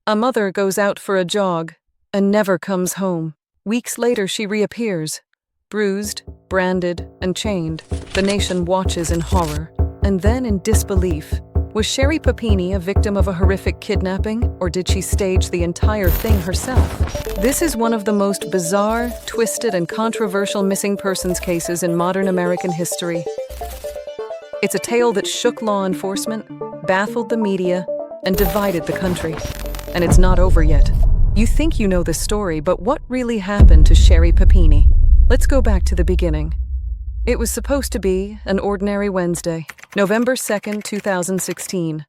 A mother goes out for a jog and never comes home. Weeks later, she reappears, bruised, branded, and chained. The nation watches in horror, and then in disbelief. Was Sherri Papini a victim of a horrific kidnapping, or did she stage the entire thing herself? This is one of the most bizarre, twisted, and controversial missing persons cases in modern American history. It's a tale that shook law enforcement, baffled the media, and divided the country. And it's not over yet. You think you know the story, but what really happened to Sherri Papini? Let's go back to the beginning. It was supposed to be an ordinary Wednesday, November 2nd, 2016.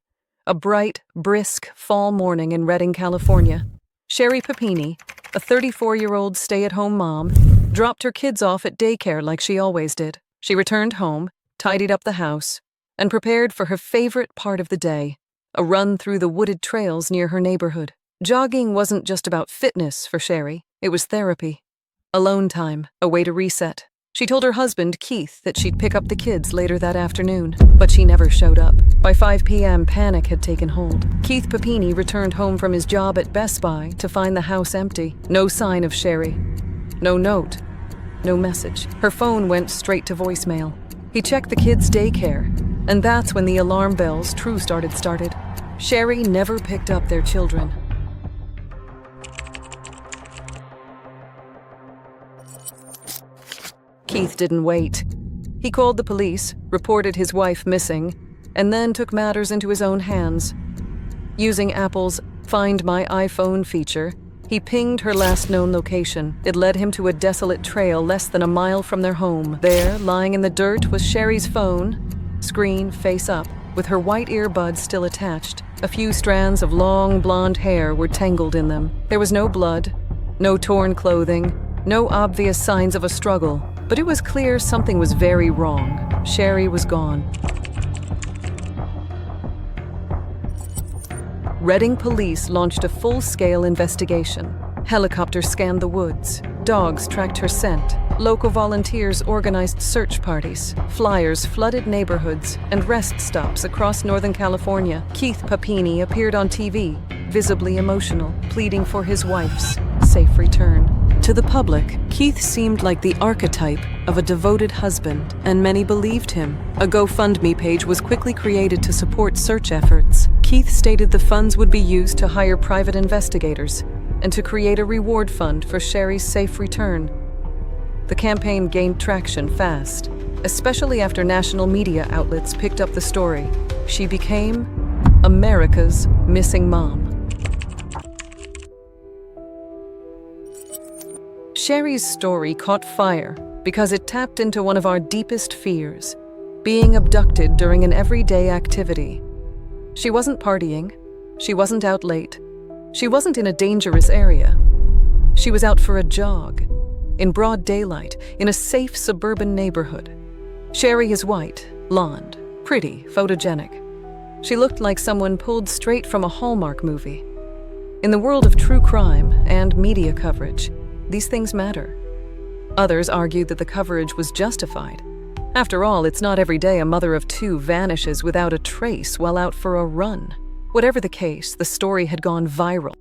A bright, brisk fall morning in Redding, California. Sherri Papini, a 34-year-old stay-at-home mom, dropped her kids off at daycare like she always did. She returned home, tidied up the house, and prepared for her favorite part of the day, a run through the wooded trails near her neighborhood. Jogging wasn't just about fitness for Sherri, it was therapy. Alone time, a way to reset. She told her husband, Keith, that she'd pick up the kids later that afternoon, but she never showed up. By 5 p.m., panic had taken hold. Keith Papini returned home from his job at Best Buy to find the house empty. No sign of Sherri. No note. No message. Her phone went straight to voicemail. He checked the kids' daycare, and that's when the alarm bells started. Sherri never picked up their children. Keith didn't wait. He called the police, reported his wife missing, and then took matters into his own hands. Using Apple's Find My iPhone feature, he pinged her last known location. It led him to a desolate trail less than a mile from their home. There, lying in the dirt, was Sherri's phone, screen face up, with her white earbuds still attached. A few strands of long blonde hair were tangled in them. There was no blood, no torn clothing, no obvious signs of a struggle. But it was clear something was very wrong. Sherri was gone. Redding police launched a full-scale investigation. Helicopters scanned the woods. Dogs tracked her scent. Local volunteers organized search parties. Flyers flooded neighborhoods and rest stops across Northern California. Keith Papini appeared on TV, visibly emotional, pleading for his wife's safe return. To the public, Keith seemed like the archetype of a devoted husband, and many believed him. A GoFundMe page was quickly created to support search efforts. Keith stated the funds would be used to hire private investigators and to create a reward fund for Sherri's safe return. The campaign gained traction fast, especially after national media outlets picked up the story. She became America's missing mom. Sherri's story caught fire because it tapped into one of our deepest fears, being abducted during an everyday activity. She wasn't partying, she wasn't out late, she wasn't in a dangerous area. She was out for a jog, in broad daylight, in a safe suburban neighborhood. Sherri is white, blonde, pretty, photogenic. She looked like someone pulled straight from a Hallmark movie. In the world of true crime and media coverage, these things matter. Others argued that the coverage was justified. After all, it's not every day a mother of 2 vanishes without a trace while out for a run. Whatever the case, the story had gone viral.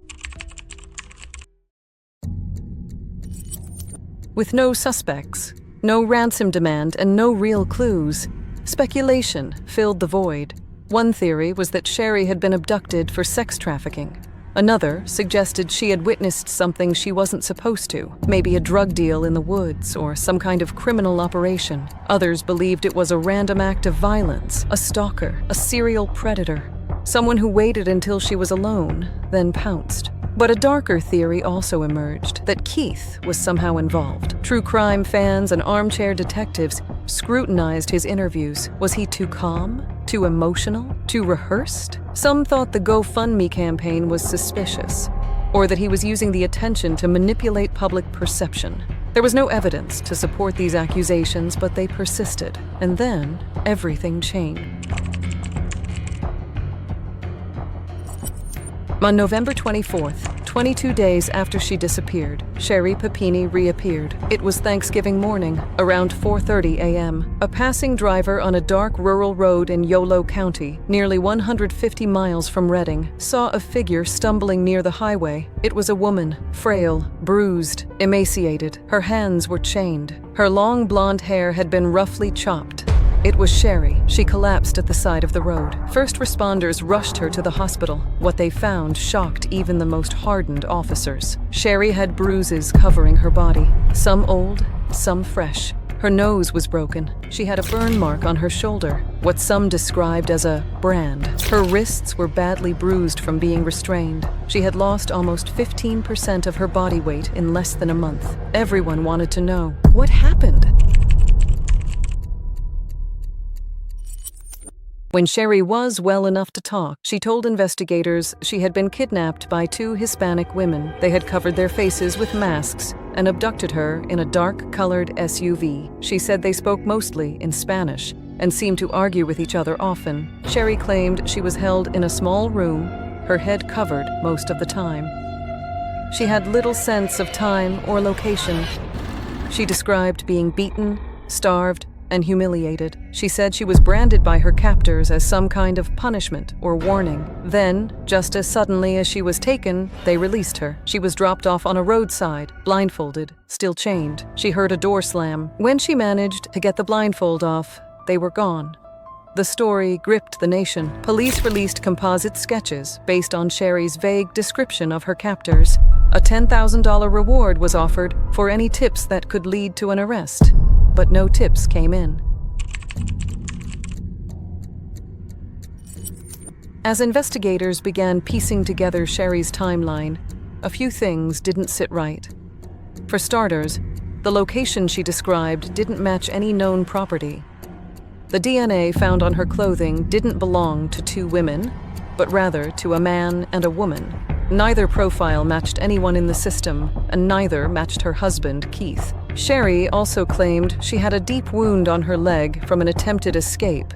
With no suspects, no ransom demand, and no real clues, speculation filled the void. One theory was that Sherri had been abducted for sex trafficking. Another suggested she had witnessed something she wasn't supposed to, maybe a drug deal in the woods or some kind of criminal operation. Others believed it was a random act of violence, a stalker, a serial predator, someone who waited until she was alone, then pounced. But a darker theory also emerged, that Keith was somehow involved. True crime fans and armchair detectives scrutinized his interviews. Was he too calm? Too emotional? Too rehearsed? Some thought the GoFundMe campaign was suspicious, or that he was using the attention to manipulate public perception. There was no evidence to support these accusations, but they persisted, and then everything changed. On November 24th, 22 days after she disappeared, Sherri Papini reappeared. It was Thanksgiving morning, around 4:30 a.m. A passing driver on a dark rural road in Yolo County, nearly 150 miles from Redding, saw a figure stumbling near the highway. It was a woman, frail, bruised, emaciated. Her hands were chained. Her long blonde hair had been roughly chopped. It was Sherri. She collapsed at the side of the road. First responders rushed her to the hospital. What they found shocked even the most hardened officers. Sherri had bruises covering her body, some old, some fresh. Her nose was broken. She had a burn mark on her shoulder, what some described as a brand. Her wrists were badly bruised from being restrained. She had lost almost 15% of her body weight in less than a month. Everyone wanted to know, what happened? When Sherri was well enough to talk, she told investigators she had been kidnapped by two Hispanic women. They had covered their faces with masks and abducted her in a dark-colored SUV. She said they spoke mostly in Spanish and seemed to argue with each other often. Sherri claimed she was held in a small room, her head covered most of the time. She had little sense of time or location. She described being beaten, starved, and humiliated. She said she was branded by her captors as some kind of punishment or warning. Then, just as suddenly as she was taken, they released her. She was dropped off on a roadside, blindfolded, still chained. She heard a door slam. When she managed to get the blindfold off, they were gone. The story gripped the nation. Police released composite sketches based on Sherri's vague description of her captors. A $10,000 reward was offered for any tips that could lead to an arrest. But no tips came in. As investigators began piecing together Sherri's timeline, a few things didn't sit right. For starters, the location she described didn't match any known property. The DNA found on her clothing didn't belong to two women, but rather to a man and a woman. Neither profile matched anyone in the system, and neither matched her husband, Keith. Sherri also claimed she had a deep wound on her leg from an attempted escape,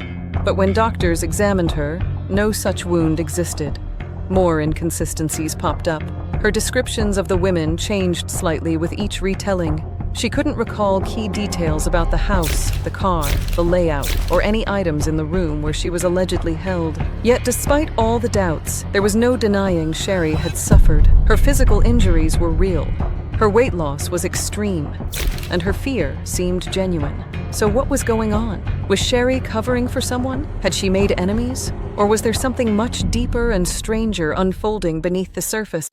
but when doctors examined her, no such wound existed. More inconsistencies popped up. Her descriptions of the women changed slightly with each retelling. She couldn't recall key details about the house, the car, the layout, or any items in the room where she was allegedly held. Yet despite all the doubts, there was no denying Sherri had suffered. Her physical injuries were real. Her weight loss was extreme, and her fear seemed genuine. So what was going on? Was Sherri covering for someone? Had she made enemies? Or was there something much deeper and stranger unfolding beneath the surface?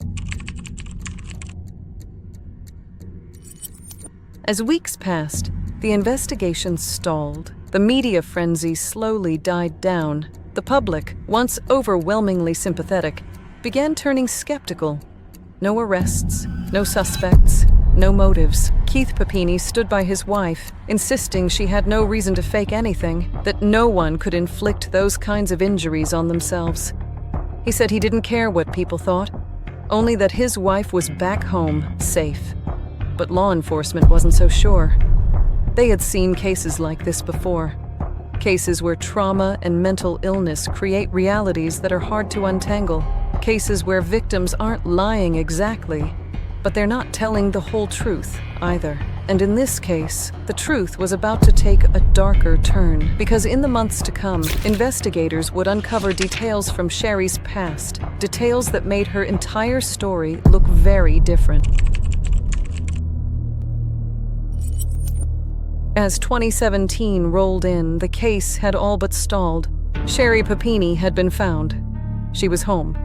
As weeks passed, the investigation stalled. The media frenzy slowly died down. The public, once overwhelmingly sympathetic, began turning skeptical. No arrests, no suspects, no motives. Keith Papini stood by his wife, insisting she had no reason to fake anything, that no one could inflict those kinds of injuries on themselves. He said he didn't care what people thought, only that his wife was back home, safe. But law enforcement wasn't so sure. They had seen cases like this before. Cases where trauma and mental illness create realities that are hard to untangle. Cases where victims aren't lying exactly, but they're not telling the whole truth either. And in this case, the truth was about to take a darker turn, because in the months to come, investigators would uncover details from Sherri's past, details that made her entire story look very different. As 2017 rolled in, the case had all but stalled. Sherri Papini had been found. She was home,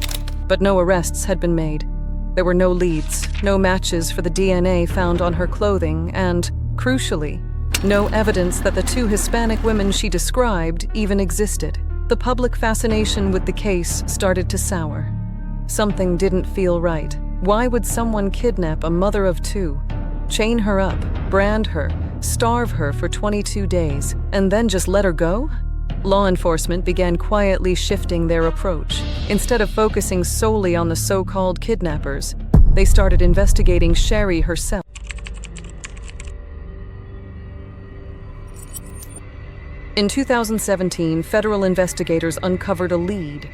but no arrests had been made. There were no leads, no matches for the DNA found on her clothing, and, crucially, no evidence that the two Hispanic women she described even existed. The public fascination with the case started to sour. Something didn't feel right. Why would someone kidnap a mother of two, chain her up, brand her, starve her for 22 days, and then just let her go? Law enforcement began quietly shifting their approach. Instead of focusing solely on the so-called kidnappers, they started investigating Sherri herself. In 2017, federal investigators uncovered a lead.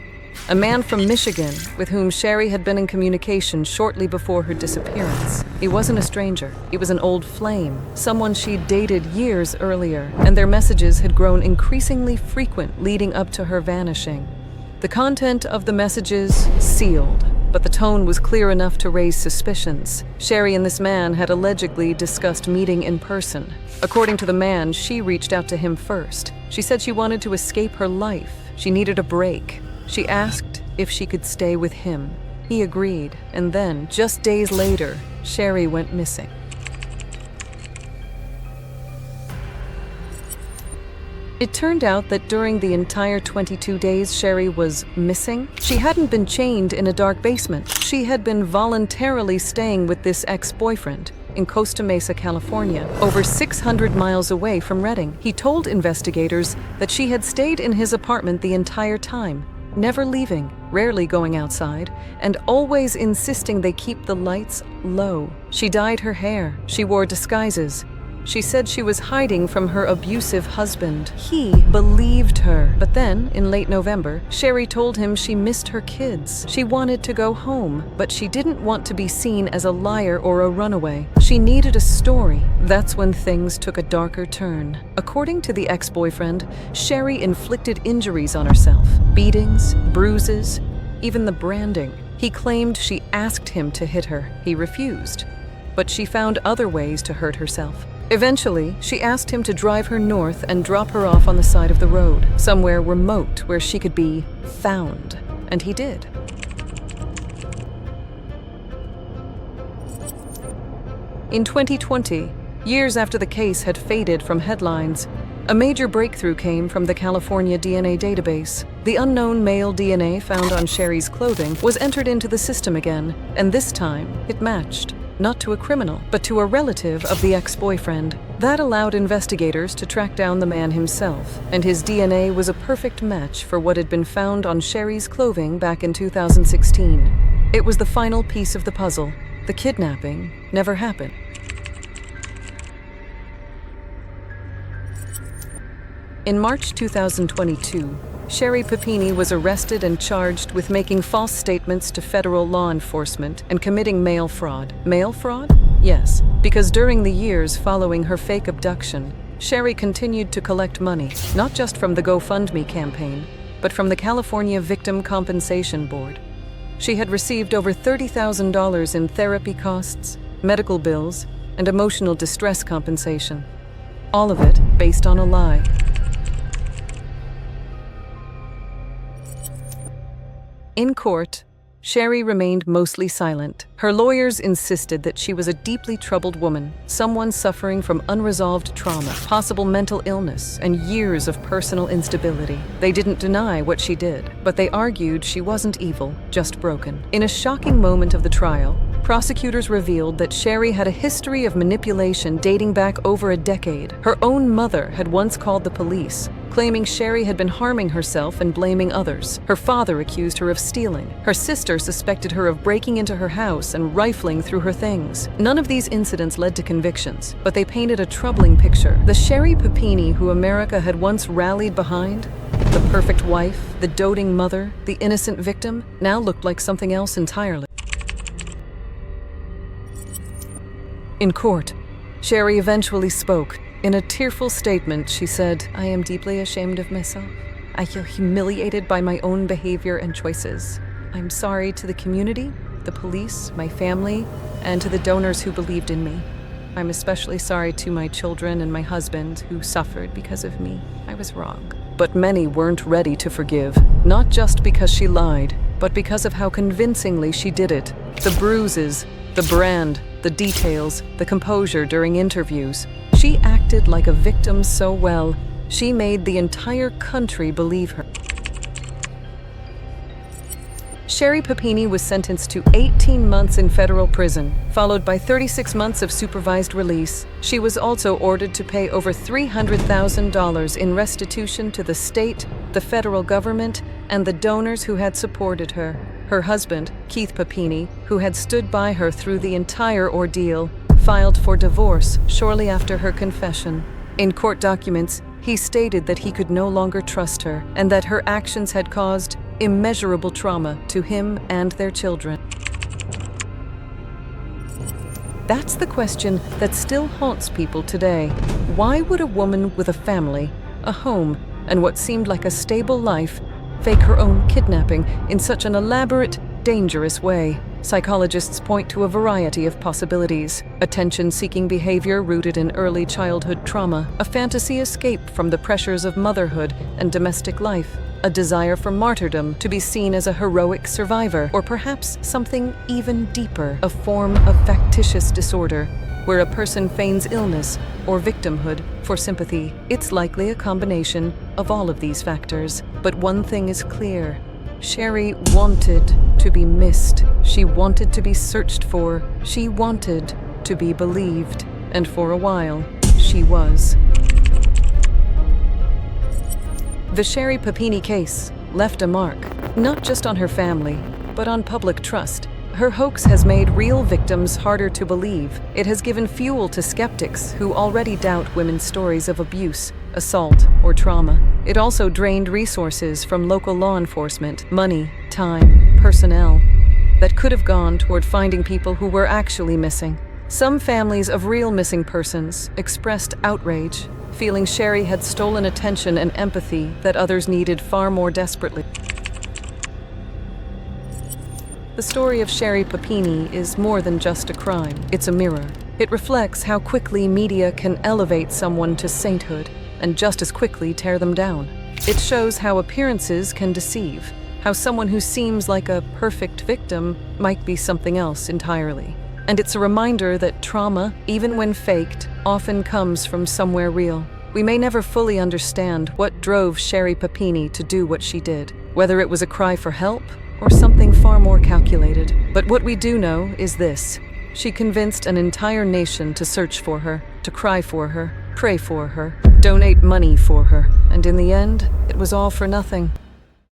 a man from Michigan with whom Sherri had been in communication shortly before her disappearance. He wasn't a stranger. He was an old flame, someone she'd dated years earlier, and their messages had grown increasingly frequent leading up to her vanishing. The content of the messages sealed, but the tone was clear enough to raise suspicions. Sherri and this man had allegedly discussed meeting in person. According to the man, she reached out to him first. She said she wanted to escape her life. She needed a break. She asked if she could stay with him. He agreed, and then, just days later, Sherri went missing. It turned out that during the entire 22 days Sherri was missing, she hadn't been chained in a dark basement. She had been voluntarily staying with this ex-boyfriend in Costa Mesa, California, over 600 miles away from Redding. He told investigators that she had stayed in his apartment the entire time, never leaving, rarely going outside, and always insisting they keep the lights low. She dyed her hair. She wore disguises. She said she was hiding from her abusive husband. He believed her. But then, in late November, Sherri told him she missed her kids. She wanted to go home, but she didn't want to be seen as a liar or a runaway. She needed a story. That's when things took a darker turn. According to the ex-boyfriend, Sherri inflicted injuries on herself. Beatings, bruises, even the branding. He claimed she asked him to hit her. He refused. But she found other ways to hurt herself. Eventually, she asked him to drive her north and drop her off on the side of the road, somewhere remote where she could be found. And he did. In 2020, years after the case had faded from headlines, a major breakthrough came from the California DNA database. The unknown male DNA found on Sherri's clothing was entered into the system again, and this time it matched. Not to a criminal, but to a relative of the ex-boyfriend. That allowed investigators to track down the man himself, and his DNA was a perfect match for what had been found on Sherri's clothing back in 2016. It was the final piece of the puzzle. The kidnapping never happened. In March 2022, Sherri Papini was arrested and charged with making false statements to federal law enforcement and committing mail fraud. Mail fraud? Yes, because during the years following her fake abduction, Sherri continued to collect money, not just from the GoFundMe campaign, but from the California Victim Compensation Board. She had received over $30,000 in therapy costs, medical bills, and emotional distress compensation. All of it based on a lie. In court, Sherri remained mostly silent. Her lawyers insisted that she was a deeply troubled woman, someone suffering from unresolved trauma, possible mental illness, and years of personal instability. They didn't deny what she did, but they argued she wasn't evil, just broken. In a shocking moment of the trial, prosecutors revealed that Sherri had a history of manipulation dating back over a decade. Her own mother had once called the police, claiming Sherri had been harming herself and blaming others. Her father accused her of stealing. Her sister suspected her of breaking into her house and rifling through her things. None of these incidents led to convictions, but they painted a troubling picture. The Sherri Papini who America had once rallied behind, the perfect wife, the doting mother, the innocent victim, now looked like something else entirely. In court, Sherri eventually spoke. In a tearful statement, she said, "I am deeply ashamed of myself. I feel humiliated by my own behavior and choices. I'm sorry to the community, the police, my family, and to the donors who believed in me. I'm especially sorry to my children and my husband who suffered because of me. I was wrong." But many weren't ready to forgive, not just because she lied, but because of how convincingly she did it. The bruises, the brand, the details, the composure during interviews. She acted like a victim so well, she made the entire country believe her. Sherri Papini was sentenced to 18 months in federal prison, followed by 36 months of supervised release. She was also ordered to pay over $300,000 in restitution to the state, the federal government, and the donors who had supported her. Her husband, Keith Papini, who had stood by her through the entire ordeal, filed for divorce shortly after her confession. In court documents, he stated that he could no longer trust her and that her actions had caused immeasurable trauma to him and their children. That's the question that still haunts people today. Why would a woman with a family, a home, and what seemed like a stable life fake her own kidnapping in such an elaborate, dangerous way? Psychologists point to a variety of possibilities: attention-seeking behavior rooted in early childhood trauma, a fantasy escape from the pressures of motherhood and domestic life, a desire for martyrdom, to be seen as a heroic survivor, or perhaps something even deeper, a form of factitious disorder, where a person feigns illness or victimhood for sympathy. It's likely a combination of all of these factors. But one thing is clear: Sherri wanted to be missed. She wanted to be searched for. She wanted to be believed. And for a while, she was. The Sherri Papini case left a mark, not just on her family, but on public trust. Her hoax has made real victims harder to believe. It has given fuel to skeptics who already doubt women's stories of abuse, assault, or trauma. It also drained resources from local law enforcement, money, time, personnel, that could have gone toward finding people who were actually missing. Some families of real missing persons expressed outrage, feeling Sherri had stolen attention and empathy that others needed far more desperately. The story of Sherri Papini is more than just a crime. It's a mirror. It reflects how quickly media can elevate someone to sainthood and just as quickly tear them down. It shows how appearances can deceive, how someone who seems like a perfect victim might be something else entirely. And it's a reminder that trauma, even when faked, often comes from somewhere real. We may never fully understand what drove Sherri Papini to do what she did, whether it was a cry for help or something far more calculated. But what we do know is this: she convinced an entire nation to search for her, to cry for her, pray for her, donate money for her, and in the end, it was all for nothing.